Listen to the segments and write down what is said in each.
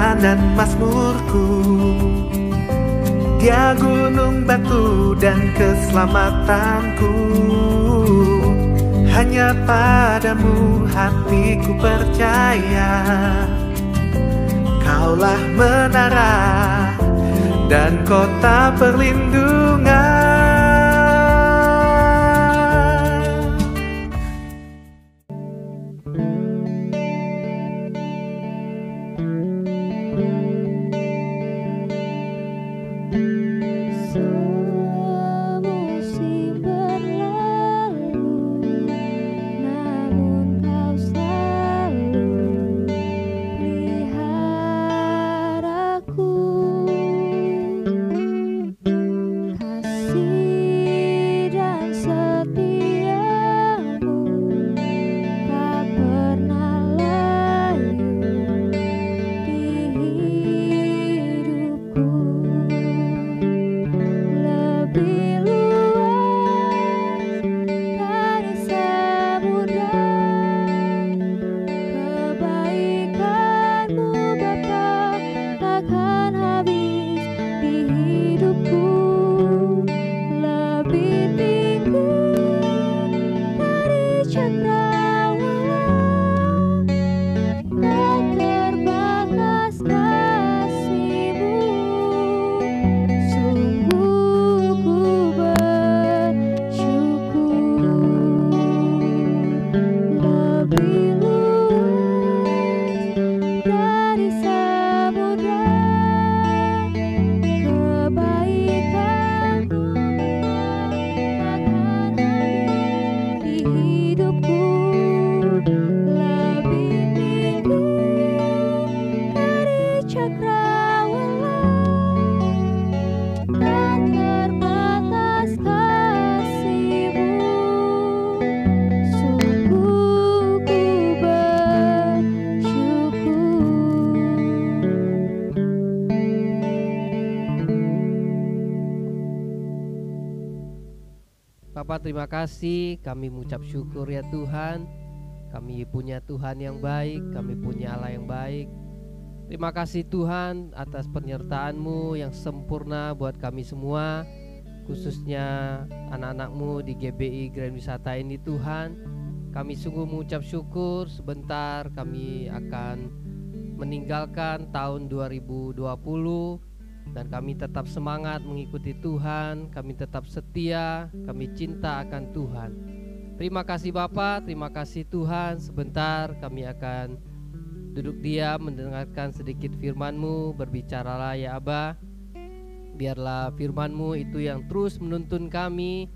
Tuhan dan Mazmurku. Dia gunung batu dan keselamatanku. Hanya padamu hatiku percaya. Kaulah menara dan kota perlindungan. Bapak, terima kasih, kami mengucap syukur ya Tuhan. Kami punya Tuhan yang baik, kami punya Allah yang baik. Terima kasih Tuhan atas penyertaan-Mu yang sempurna buat kami semua, khususnya anak-anak-Mu di GBI Grand Wisata ini Tuhan. Kami sungguh mengucap syukur. Sebentar kami akan meninggalkan tahun 2020, dan kami tetap semangat mengikuti Tuhan. Kami tetap setia, kami cinta akan Tuhan. Terima kasih Bapak, terima kasih Tuhan. Sebentar kami akan duduk diam mendengarkan sedikit firman-Mu. Berbicaralah ya Aba. Biarlah firman-Mu itu yang terus menuntun kami,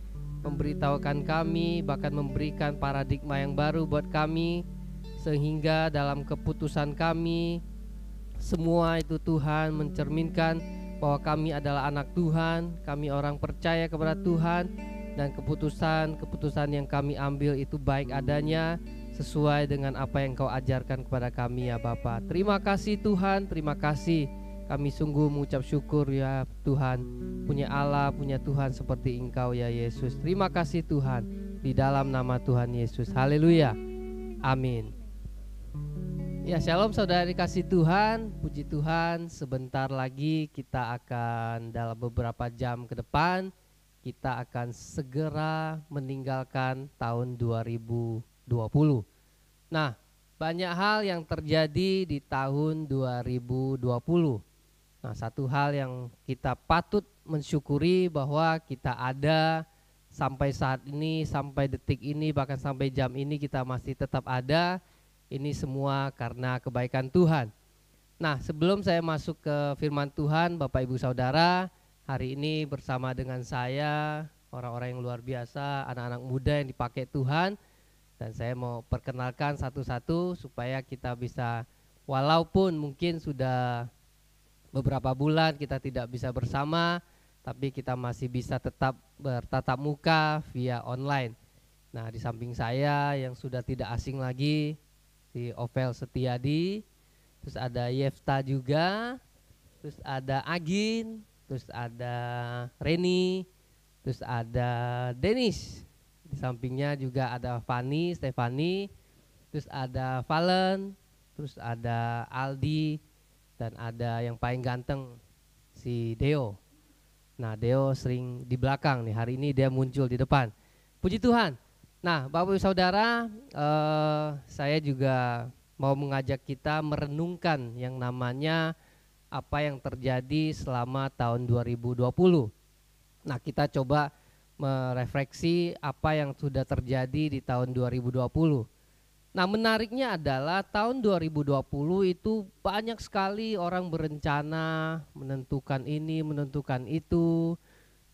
memberitahukan kami, bahkan memberikan paradigma yang baru buat kami, sehingga dalam keputusan kami semua itu Tuhan mencerminkan bahwa kami adalah anak Tuhan, kami orang percaya kepada Tuhan, dan keputusan yang kami ambil itu baik adanya, sesuai dengan apa yang Kau ajarkan kepada kami ya Bapa. Terima kasih Tuhan, terima kasih. Kami sungguh mengucap syukur ya Tuhan, punya Allah, punya Tuhan seperti Engkau ya Yesus. Terima kasih Tuhan, di dalam nama Tuhan Yesus. Haleluya, amin. Ya, shalom saudara dikasih Tuhan, puji Tuhan. Sebentar lagi kita akan dalam beberapa jam ke depan, kita akan segera meninggalkan tahun 2020. Nah, banyak hal yang terjadi di tahun 2020. Nah, satu hal yang kita patut mensyukuri bahwa kita ada sampai saat ini, sampai detik ini, bahkan sampai jam ini kita masih tetap ada. Ini semua karena kebaikan Tuhan. Nah, sebelum saya masuk ke firman Tuhan, Bapak Ibu Saudara, hari ini bersama dengan saya, orang-orang yang luar biasa, anak-anak muda yang dipakai Tuhan. Dan saya mau perkenalkan satu-satu supaya kita bisa, walaupun mungkin sudah beberapa bulan kita tidak bisa bersama, tapi kita masih bisa tetap bertatap muka via online. Nah, di samping saya yang sudah tidak asing lagi, si Ovel Setiadi, terus ada Yefta juga, terus ada Agin, terus ada Reni, terus ada Denis. Di sampingnya juga ada Stefani, terus ada Valen, terus ada Aldi, dan ada yang paling ganteng si Deo. Nah, Deo sering di belakang nih, hari ini dia muncul di depan. Puji Tuhan. Nah, Bapak Ibu Saudara, saya juga mau mengajak kita merenungkan yang namanya apa yang terjadi selama tahun 2020. Nah, kita coba merefleksi apa yang sudah terjadi di tahun 2020. Nah, menariknya adalah tahun 2020 itu banyak sekali orang berencana menentukan ini, menentukan itu.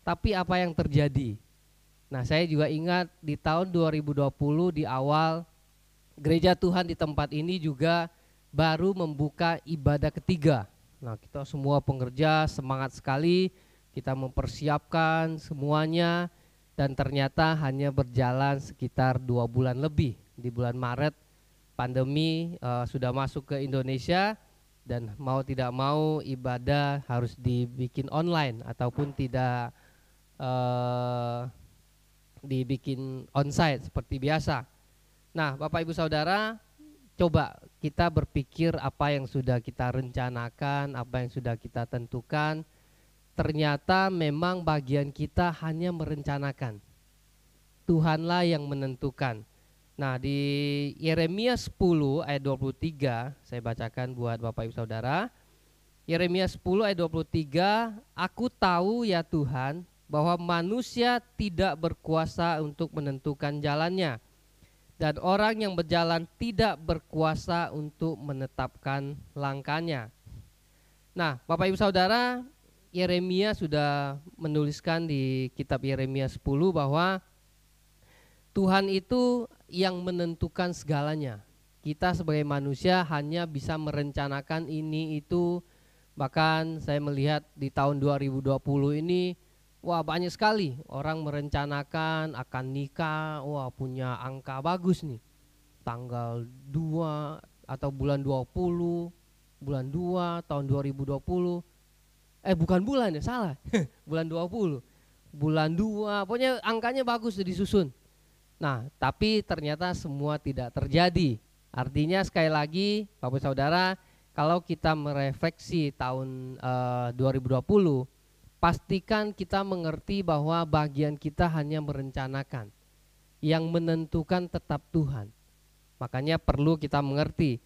Tapi apa yang terjadi? Nah, saya juga ingat di tahun 2020 di awal gereja Tuhan di tempat ini juga baru membuka ibadah ketiga. Nah, kita semua pengerja semangat sekali, kita mempersiapkan semuanya dan ternyata hanya berjalan sekitar 2 bulan lebih. Di bulan Maret pandemi sudah masuk ke Indonesia dan mau tidak mau ibadah harus dibikin online ataupun tidak dibikin onsite seperti biasa. Nah, Bapak Ibu Saudara, coba kita berpikir apa yang sudah kita rencanakan, apa yang sudah kita tentukan. Ternyata memang bagian kita hanya merencanakan. Tuhanlah yang menentukan. Nah, di Yeremia 10 ayat 23 saya bacakan buat Bapak Ibu Saudara. Yeremia 10 ayat 23, aku tahu ya Tuhan bahwa manusia tidak berkuasa untuk menentukan jalannya, dan orang yang berjalan tidak berkuasa untuk menetapkan langkahnya. Nah, Bapak Ibu Saudara, Yeremia sudah menuliskan di kitab Yeremia 10 bahwa Tuhan itu yang menentukan segalanya. Kita sebagai manusia hanya bisa merencanakan ini itu. Bahkan saya melihat di tahun 2020 ini, wah banyak sekali orang merencanakan akan nikah, wah punya angka bagus nih. Tanggal 2 atau bulan 20, bulan 2 tahun 2020. Bukan bulan ya, salah. Bulan 20. Bulan 2, pokoknya angkanya bagus disusun. Nah, tapi ternyata semua tidak terjadi. Artinya sekali lagi Bapak Saudara, kalau kita merefleksi tahun 2020, pastikan kita mengerti bahwa bagian kita hanya merencanakan. Yang menentukan tetap Tuhan. Makanya perlu kita mengerti.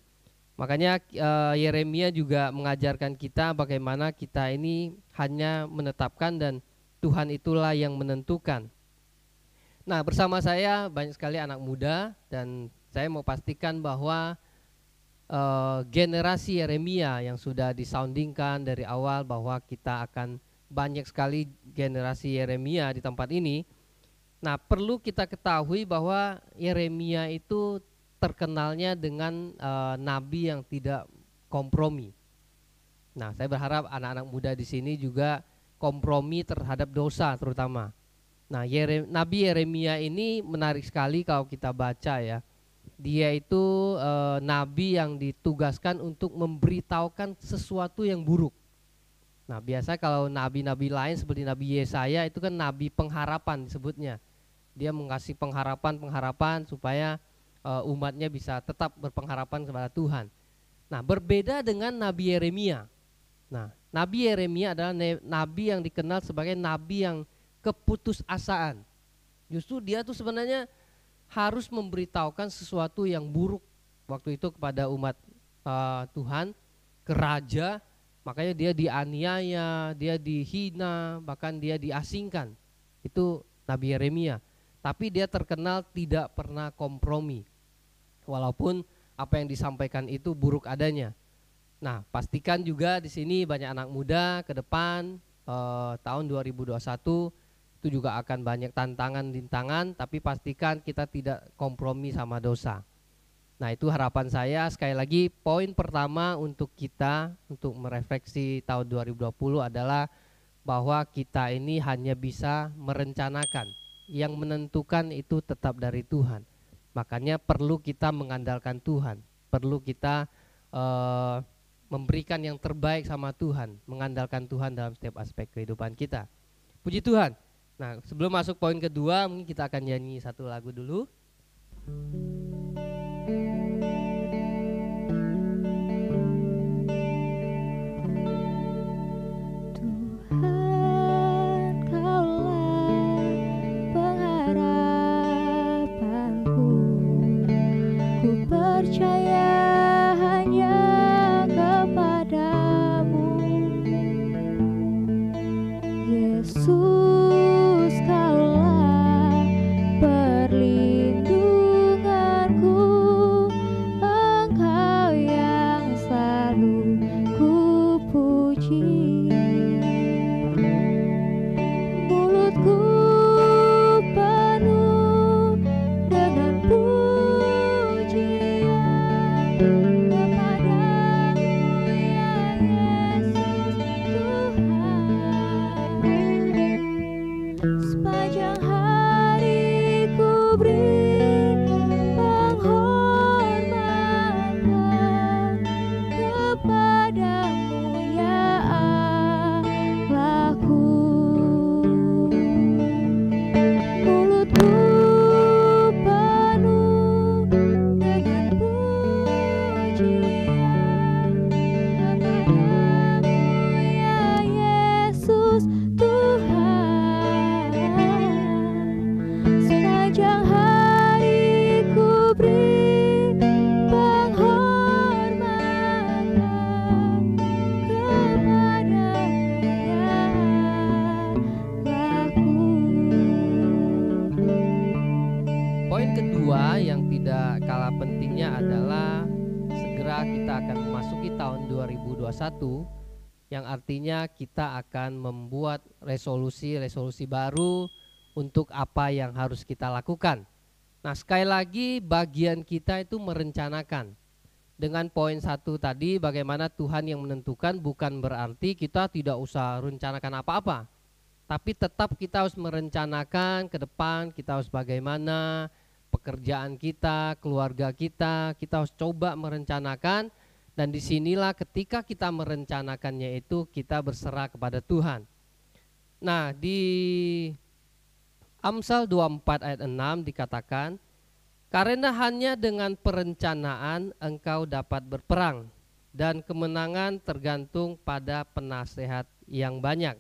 Makanya Yeremia juga mengajarkan kita bagaimana kita ini hanya menetapkan dan Tuhan itulah yang menentukan. Nah, bersama saya banyak sekali anak muda dan saya mau pastikan bahwa generasi Yeremia yang sudah disoundingkan dari awal bahwa kita akan banyak sekali generasi Yeremia di tempat ini. Nah, perlu kita ketahui bahwa Yeremia itu terkenalnya dengan nabi yang tidak kompromi. Nah, saya berharap anak-anak muda di sini juga kompromi terhadap dosa terutama. Nah, Nabi Yeremia ini menarik sekali kalau kita baca ya. Dia itu nabi yang ditugaskan untuk memberitahukan sesuatu yang buruk. Nah, biasa kalau nabi-nabi lain seperti Nabi Yesaya itu kan nabi pengharapan disebutnya. Dia mengasih pengharapan supaya umatnya bisa tetap berpengharapan kepada Tuhan. Nah, berbeda dengan Nabi Yeremia. Nah, Nabi Yeremia adalah nabi yang dikenal sebagai nabi yang keputusasaan. Justru dia tuh sebenarnya harus memberitahukan sesuatu yang buruk waktu itu kepada umat Tuhan, ke raja. Makanya dia dianiaya, dia dihina, bahkan dia diasingkan. Itu Nabi Yeremia. Tapi dia terkenal tidak pernah kompromi. Walaupun apa yang disampaikan itu buruk adanya. Nah, pastikan juga di sini banyak anak muda ke depan tahun 2021 itu juga akan banyak tantangan-rintangan, tapi pastikan kita tidak kompromi sama dosa. Nah, itu harapan saya. Sekali lagi, poin pertama untuk kita untuk merefleksi tahun 2020 adalah bahwa kita ini hanya bisa merencanakan. Yang menentukan itu tetap dari Tuhan. Makanya perlu kita mengandalkan Tuhan. Perlu kita memberikan yang terbaik sama Tuhan, mengandalkan Tuhan dalam setiap aspek kehidupan kita. Puji Tuhan. Nah, sebelum masuk poin kedua, mungkin kita akan nyanyi satu lagu dulu. yang artinya kita akan membuat resolusi baru untuk apa yang harus kita lakukan. Nah, sekali lagi bagian kita itu merencanakan. Dengan poin 1 tadi, bagaimana Tuhan yang menentukan, bukan berarti kita tidak usah rencanakan apa-apa. Tapi tetap kita harus merencanakan ke depan, kita harus bagaimana pekerjaan kita, keluarga kita harus coba merencanakan. Dan disinilah ketika kita merencanakannya itu kita berserah kepada Tuhan. Nah, di Amsal 24 ayat 6 dikatakan, karena hanya dengan perencanaan engkau dapat berperang, dan kemenangan tergantung pada penasehat yang banyak.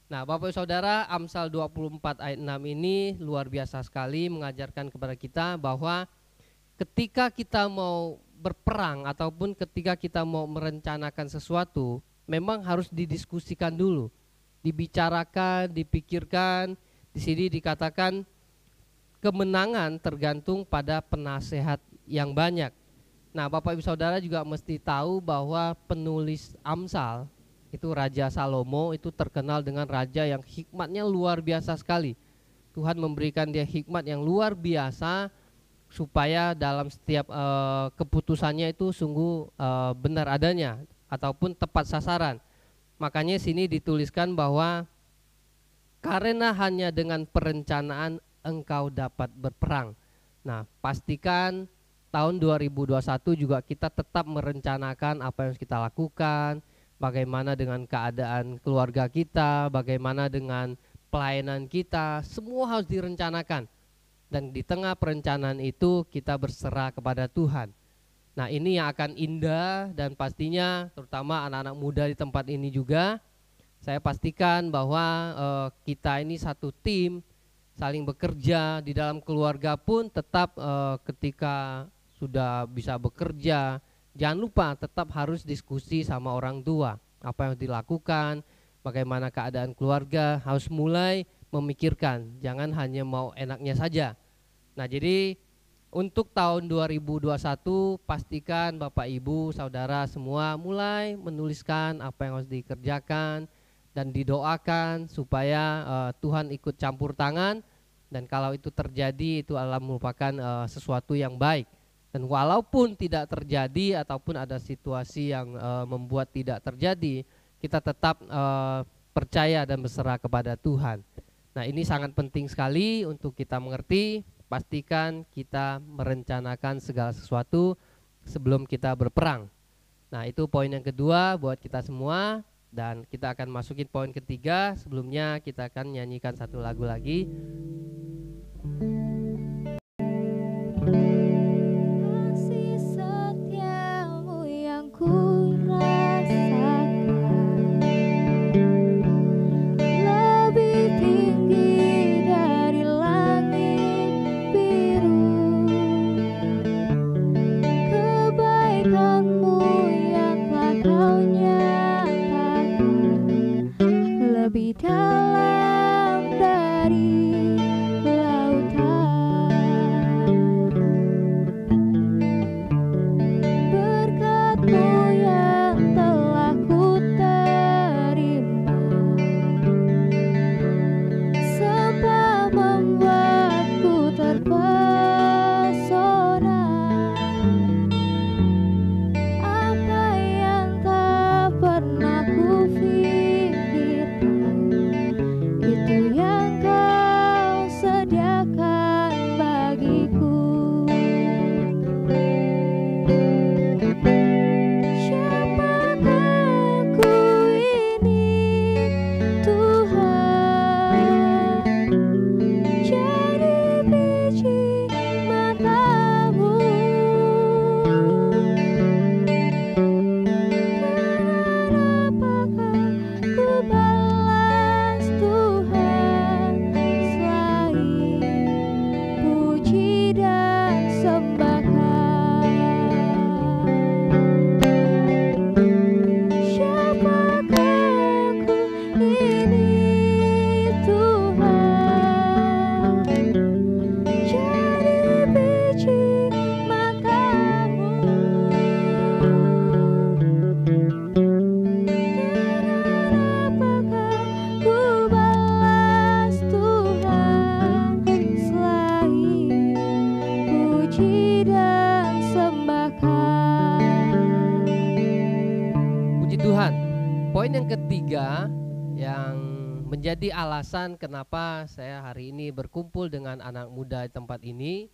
Nah, Bapak Saudara, Amsal 24 ayat 6 ini luar biasa sekali mengajarkan kepada kita bahwa ketika kita mau berperang ataupun ketika kita mau merencanakan sesuatu, memang harus didiskusikan dulu, dibicarakan, dipikirkan. Di sini dikatakan kemenangan tergantung pada penasehat yang banyak. Nah, Bapak Ibu Saudara juga mesti tahu bahwa penulis Amsal itu Raja Salomo itu terkenal dengan raja yang hikmatnya luar biasa sekali. Tuhan memberikan dia hikmat yang luar biasa supaya dalam setiap keputusannya itu sungguh benar adanya ataupun tepat sasaran. Makanya sini dituliskan bahwa karena hanya dengan perencanaan engkau dapat berperang. Nah, pastikan tahun 2021 juga kita tetap merencanakan apa yang harus kita lakukan, bagaimana dengan keadaan keluarga kita, bagaimana dengan pelayanan kita, semua harus direncanakan. Dan di tengah perencanaan itu kita berserah kepada Tuhan. Nah, ini yang akan indah dan pastinya terutama anak-anak muda di tempat ini juga, saya pastikan bahwa kita ini satu tim, saling bekerja. Di dalam keluarga pun tetap ketika sudah bisa bekerja, jangan lupa tetap harus diskusi sama orang tua. Apa yang dilakukan, bagaimana keadaan keluarga, harus mulai memikirkan. Jangan hanya mau enaknya saja. Nah, jadi untuk tahun 2021 pastikan Bapak Ibu Saudara semua mulai menuliskan apa yang harus dikerjakan dan didoakan supaya Tuhan ikut campur tangan. Dan kalau itu terjadi, itu adalah merupakan sesuatu yang baik. Dan walaupun tidak terjadi ataupun ada situasi yang membuat tidak terjadi, kita tetap percaya dan berserah kepada Tuhan. Nah, ini sangat penting sekali untuk kita mengerti. Pastikan kita merencanakan segala sesuatu sebelum kita berperang. Nah, itu poin yang kedua buat kita semua. Dan kita akan masukin poin ketiga. Sebelumnya kita akan nyanyikan satu lagu lagi. Kasih setiamu yang ku rasakan lebih tinggi dari langit biru. Kebaikanmu yang telah kau nyatakan lebih dalam dari apakah Tuhan. Poin yang ketiga yang menjadi alasan kenapa saya hari ini berkumpul dengan anak muda di tempat ini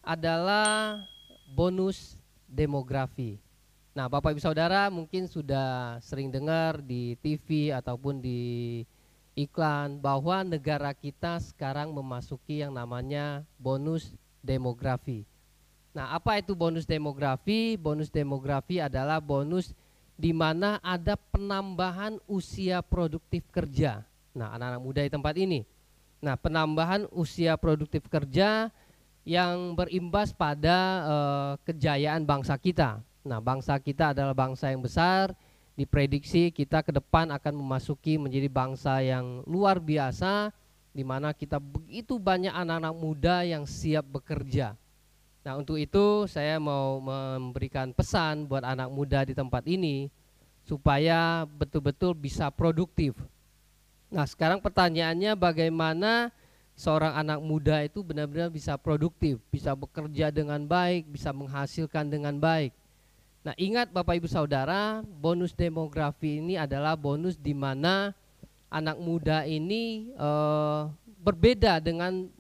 adalah bonus demografi. Nah, Bapak Ibu Saudara mungkin sudah sering dengar di TV ataupun di iklan bahwa negara kita sekarang memasuki yang namanya bonus demografi. Nah, apa itu bonus demografi? Bonus demografi adalah bonus di mana ada penambahan usia produktif kerja. Nah, anak-anak muda di tempat ini. Nah, penambahan usia produktif kerja yang berimbas pada kejayaan bangsa kita. Nah, bangsa kita adalah bangsa yang besar. Diprediksi kita ke depan akan memasuki menjadi bangsa yang luar biasa, di mana kita begitu banyak anak-anak muda yang siap bekerja. Nah, untuk itu saya mau memberikan pesan buat anak muda di tempat ini supaya betul-betul bisa produktif. Nah, sekarang pertanyaannya bagaimana seorang anak muda itu benar-benar bisa produktif, bisa bekerja dengan baik, bisa menghasilkan dengan baik. Nah, ingat Bapak Ibu Saudara, bonus demografi ini adalah bonus di mana anak muda ini berbeda dengan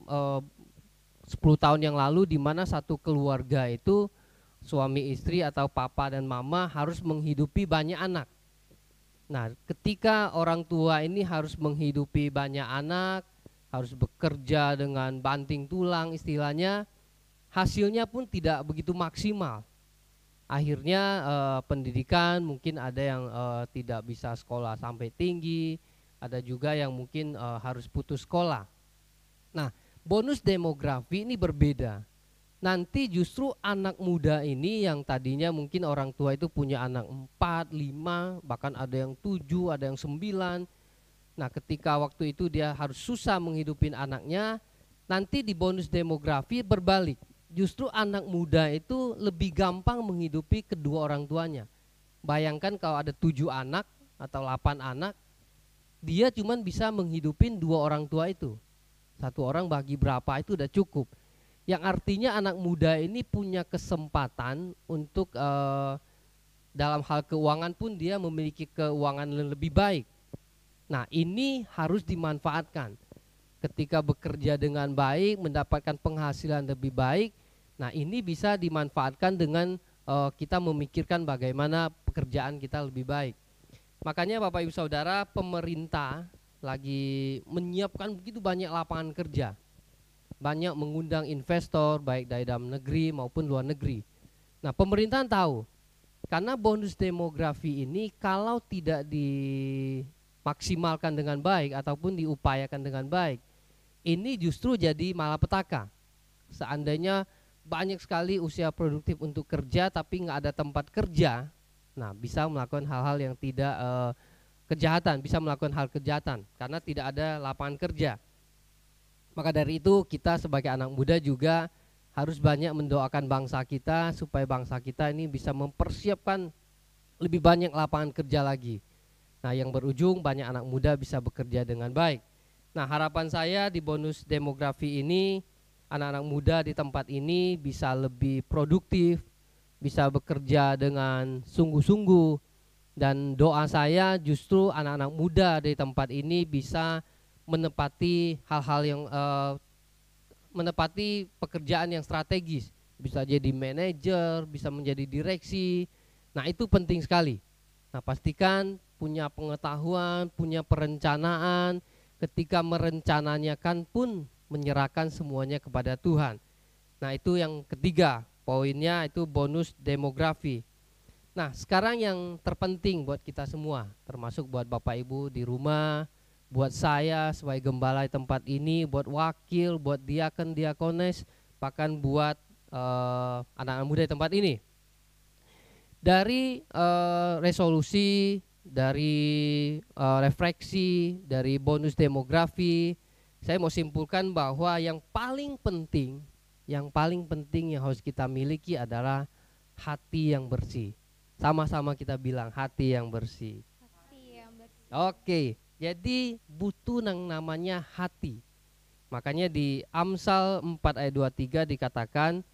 10 tahun yang lalu, di mana satu keluarga itu suami istri atau papa dan mama harus menghidupi banyak anak. Nah, ketika orang tua ini harus menghidupi banyak anak, harus bekerja dengan banting tulang istilahnya, hasilnya pun tidak begitu maksimal. Akhirnya pendidikan mungkin ada yang tidak bisa sekolah sampai tinggi, ada juga yang mungkin harus putus sekolah. Nah, bonus demografi ini berbeda. Nanti justru anak muda ini yang tadinya mungkin orang tua itu punya anak 4, 5, bahkan ada yang 7, ada yang 9. Nah, ketika waktu itu dia harus susah menghidupin anaknya, nanti di bonus demografi berbalik. Justru anak muda itu lebih gampang menghidupi kedua orang tuanya. Bayangkan kalau ada 7 anak atau 8 anak, dia cuma bisa menghidupin 2 orang tua itu. 1 orang bagi berapa itu udah cukup. Yang artinya anak muda ini punya kesempatan untuk dalam hal keuangan pun dia memiliki keuangan yang lebih baik. Nah, ini harus dimanfaatkan. Ketika bekerja dengan baik, mendapatkan penghasilan lebih baik, nah ini bisa dimanfaatkan dengan kita memikirkan bagaimana pekerjaan kita lebih baik. Makanya Bapak Ibu Saudara, pemerintah lagi menyiapkan begitu banyak lapangan kerja. Banyak mengundang investor baik dari dalam negeri maupun luar negeri. Nah, pemerintahan tahu, karena bonus demografi ini kalau tidak dimaksimalkan dengan baik ataupun diupayakan dengan baik, ini justru jadi malapetaka. Seandainya banyak sekali usia produktif untuk kerja tapi nggak ada tempat kerja, nah bisa melakukan hal-hal yang tidak kejahatan, bisa melakukan hal kejahatan karena tidak ada lapangan kerja. Maka dari itu kita sebagai anak muda juga harus banyak mendoakan bangsa kita supaya bangsa kita ini bisa mempersiapkan lebih banyak lapangan kerja lagi. Nah, yang berujung banyak anak muda bisa bekerja dengan baik. Nah, harapan saya di bonus demografi ini, anak-anak muda di tempat ini bisa lebih produktif, bisa bekerja dengan sungguh-sungguh, dan doa saya justru anak-anak muda di tempat ini bisa menepati hal-hal yang menepati pekerjaan yang strategis, bisa jadi manajer, bisa menjadi direksi. Nah, itu penting sekali. Nah, pastikan punya pengetahuan, punya perencanaan, ketika merencanakan pun menyerahkan semuanya kepada Tuhan. Nah, itu yang ketiga, poinnya itu bonus demografi. Nah, sekarang yang terpenting buat kita semua, termasuk buat Bapak Ibu di rumah, buat saya sebagai gembala di tempat ini, buat wakil, buat diaken, diakones, bahkan buat anak-anak muda di tempat ini. Dari resolusi, dari refleksi, dari bonus demografi, saya mau simpulkan bahwa yang paling penting yang harus kita miliki adalah hati yang bersih. Sama-sama kita bilang hati yang bersih. Hati yang bersih. Oke, jadi butuh yang namanya hati. Makanya di Amsal 4 ayat 23 dikatakan,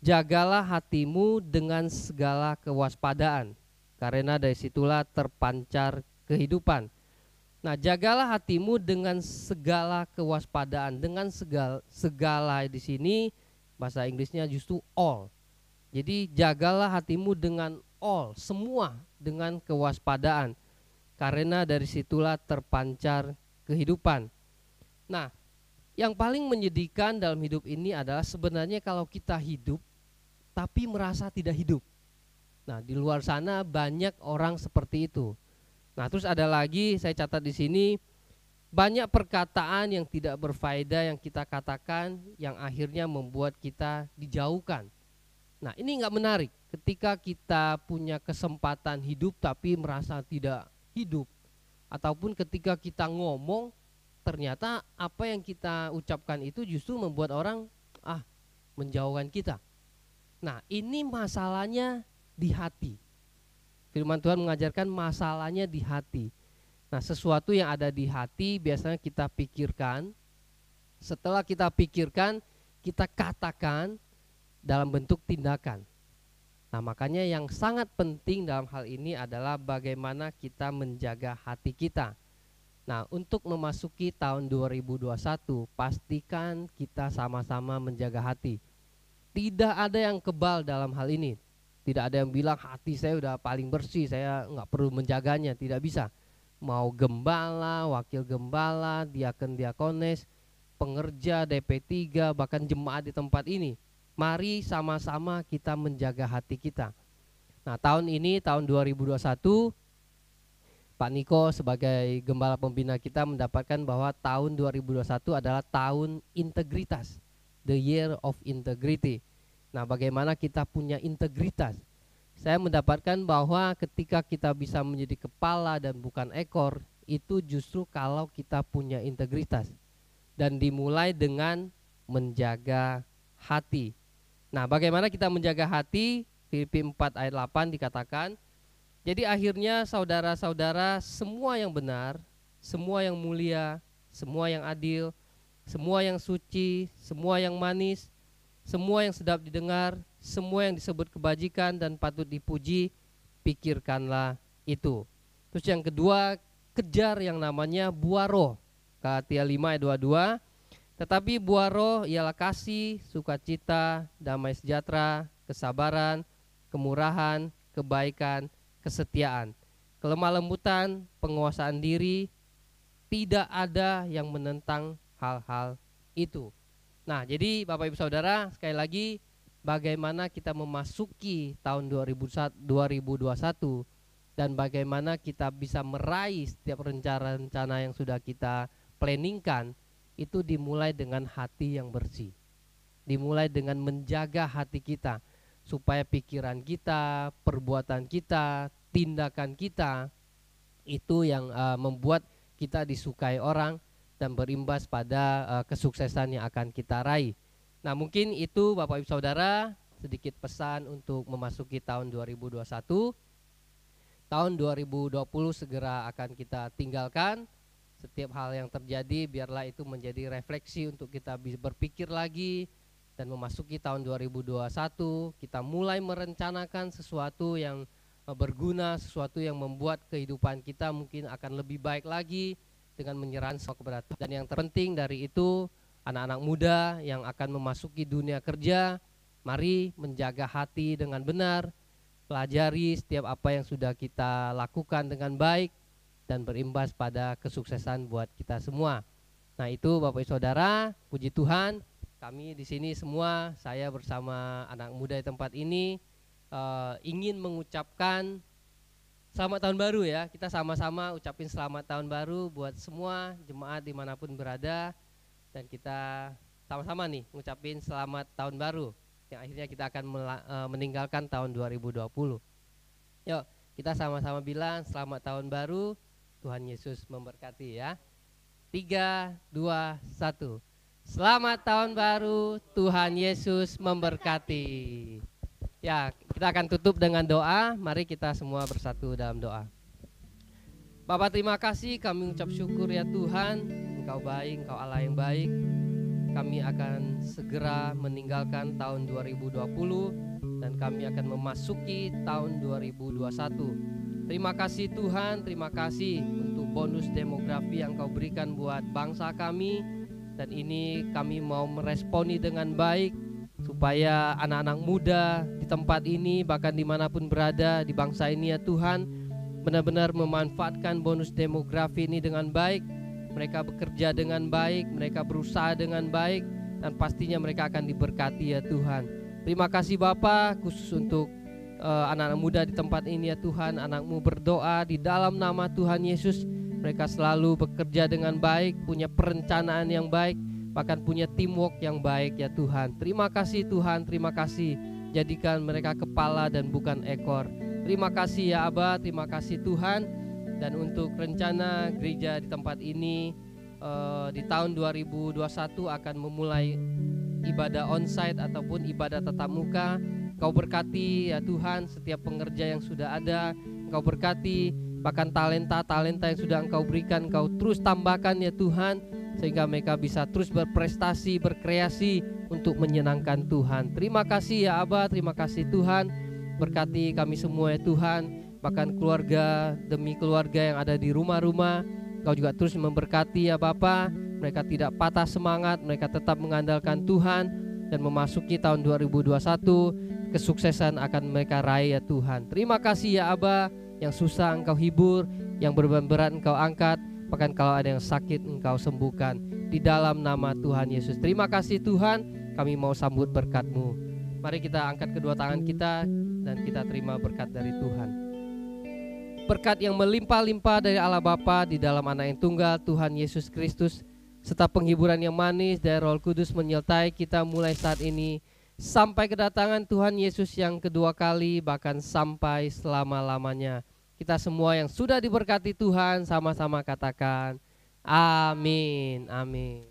jagalah hatimu dengan segala kewaspadaan. karena dari situlah terpancar kehidupan. Nah, jagalah hatimu dengan segala kewaspadaan, dengan segala di sini bahasa Inggrisnya justru all. Jadi jagalah hatimu dengan all, semua dengan kewaspadaan, karena dari situlah terpancar kehidupan. Nah, yang paling menyedihkan dalam hidup ini adalah sebenarnya kalau kita hidup tapi merasa tidak hidup. Nah, di luar sana banyak orang seperti itu. Nah, terus ada lagi saya catat di sini, banyak perkataan yang tidak berfaedah yang kita katakan yang akhirnya membuat kita dijauhkan. Nah, ini enggak menarik ketika kita punya kesempatan hidup tapi merasa tidak hidup, ataupun ketika kita ngomong ternyata apa yang kita ucapkan itu justru membuat orang menjauhkan kita. Nah, ini masalahnya di hati. Firman Tuhan mengajarkan masalahnya di hati. Nah, sesuatu yang ada di hati biasanya kita pikirkan. Setelah kita pikirkan, kita katakan dalam bentuk tindakan. Nah, makanya yang sangat penting dalam hal ini adalah bagaimana kita menjaga hati kita. Nah, untuk memasuki tahun 2021, pastikan kita sama-sama menjaga hati. Tidak ada yang kebal dalam hal ini. Tidak ada yang bilang hati saya udah paling bersih, saya nggak perlu menjaganya. Tidak bisa. Mau gembala, wakil gembala, diaken diakones, pengerja, DP3, bahkan jemaat di tempat ini, mari sama-sama kita menjaga hati kita. Nah, tahun ini, tahun 2021, Pak Niko sebagai gembala pembina kita mendapatkan bahwa tahun 2021 adalah tahun integritas, the year of integrity. Nah, bagaimana kita punya integritas? Saya mendapatkan bahwa ketika kita bisa menjadi kepala dan bukan ekor, itu justru kalau kita punya integritas. Dan dimulai dengan menjaga hati. Nah, bagaimana kita menjaga hati? Filipi 4 ayat 8 dikatakan, jadi akhirnya saudara-saudara, semua yang benar, semua yang mulia, semua yang adil, semua yang suci, semua yang manis, semua yang sedap didengar, semua yang disebut kebajikan dan patut dipuji, pikirkanlah itu. Terus yang kedua, kejar yang namanya buah roh. Galatia 5 ayat 22. Tetapi buah roh ialah kasih, sukacita, damai sejahtera, kesabaran, kemurahan, kebaikan, kesetiaan, kelemah lembutan, penguasaan diri. Tidak ada yang menentang hal-hal itu. Nah, jadi Bapak Ibu Saudara, sekali lagi bagaimana kita memasuki tahun 2021 dan bagaimana kita bisa meraih setiap rencana-rencana yang sudah kita planningkan, itu dimulai dengan hati yang bersih. Dimulai dengan menjaga hati kita supaya pikiran kita, perbuatan kita, tindakan kita itu yang membuat kita disukai orang dan berimbas pada kesuksesan yang akan kita raih. Nah, mungkin itu Bapak Ibu Saudara sedikit pesan untuk memasuki tahun 2021. Tahun 2020 segera akan kita tinggalkan. Setiap hal yang terjadi biarlah itu menjadi refleksi untuk kita bisa berpikir lagi, dan memasuki tahun 2021 kita mulai merencanakan sesuatu yang berguna, sesuatu yang membuat kehidupan kita mungkin akan lebih baik lagi dengan menyerahkan semua kepada Tuhan. Dan yang terpenting dari itu, anak-anak muda yang akan memasuki dunia kerja, mari menjaga hati dengan benar, pelajari setiap apa yang sudah kita lakukan dengan baik dan berimbas pada kesuksesan buat kita semua. Nah, itu Bapak Ibu Saudara, puji Tuhan, kami di sini semua, saya bersama anak muda di tempat ini ingin mengucapkan selamat tahun baru ya. Kita sama-sama ucapin selamat tahun baru buat semua jemaat dimanapun berada. Dan kita sama-sama nih ngucapin selamat tahun baru yang akhirnya kita akan meninggalkan tahun 2020. Yuk, kita sama-sama bilang selamat tahun baru, Tuhan Yesus memberkati ya. 3, 2, 1. Selamat tahun baru, Tuhan Yesus memberkati. Ya, kita akan tutup dengan doa. Mari kita semua bersatu dalam doa. Bapak, terima kasih, kami ucap syukur ya Tuhan. Engkau baik, Engkau Allah yang baik. kami akan segera meninggalkan tahun 2020 dan kami akan memasuki tahun 2021. Terima kasih Tuhan, terima kasih untuk bonus demografi yang Kau berikan buat bangsa kami. Dan ini kami mau meresponi dengan baik, supaya anak-anak muda di tempat ini, bahkan dimanapun berada di bangsa ini ya Tuhan, benar-benar memanfaatkan bonus demografi ini dengan baik. Mereka bekerja dengan baik, mereka berusaha dengan baik, dan pastinya mereka akan diberkati ya Tuhan. Terima kasih Bapa, khusus untuk anak-anak muda di tempat ini ya Tuhan. Anak-Mu berdoa di dalam nama Tuhan Yesus, mereka selalu bekerja dengan baik, punya perencanaan yang baik, bahkan punya teamwork yang baik ya Tuhan. Terima kasih Tuhan, terima kasih. Jadikan mereka kepala dan bukan ekor. Terima kasih ya Aba, terima kasih Tuhan. Dan untuk rencana gereja di tempat ini di tahun 2021 akan memulai ibadah onsite ataupun ibadah tatap muka. Kau berkati ya Tuhan setiap pengerja yang sudah ada. Kau berkati bahkan talenta-talenta yang sudah Engkau berikan, Engkau terus tambahkan ya Tuhan, sehingga mereka bisa terus berprestasi, berkreasi untuk menyenangkan Tuhan. Terima kasih ya Aba, terima kasih Tuhan. Berkati kami semua ya Tuhan, bahkan keluarga demi keluarga yang ada di rumah-rumah. Engkau juga terus memberkati ya Bapa. Mereka tidak patah semangat, mereka tetap mengandalkan Tuhan, dan memasuki tahun 2021 kesuksesan akan mereka raih ya Tuhan. Terima kasih ya Aba. Yang susah Engkau hibur, yang beban berat Engkau angkat, bahkan kalau ada yang sakit Engkau sembuhkan. Di dalam nama Tuhan Yesus. Terima kasih Tuhan, kami mau sambut berkat-Mu. Mari kita angkat kedua tangan kita dan kita terima berkat dari Tuhan. Berkat yang melimpah-limpah dari Allah Bapa di dalam Anak yang tunggal Tuhan Yesus Kristus, serta penghiburan yang manis dari Roh Kudus menyertai kita mulai saat ini sampai kedatangan Tuhan Yesus yang kedua kali, bahkan sampai selama-lamanya. Kita semua yang sudah diberkati Tuhan sama-sama katakan amin, amin.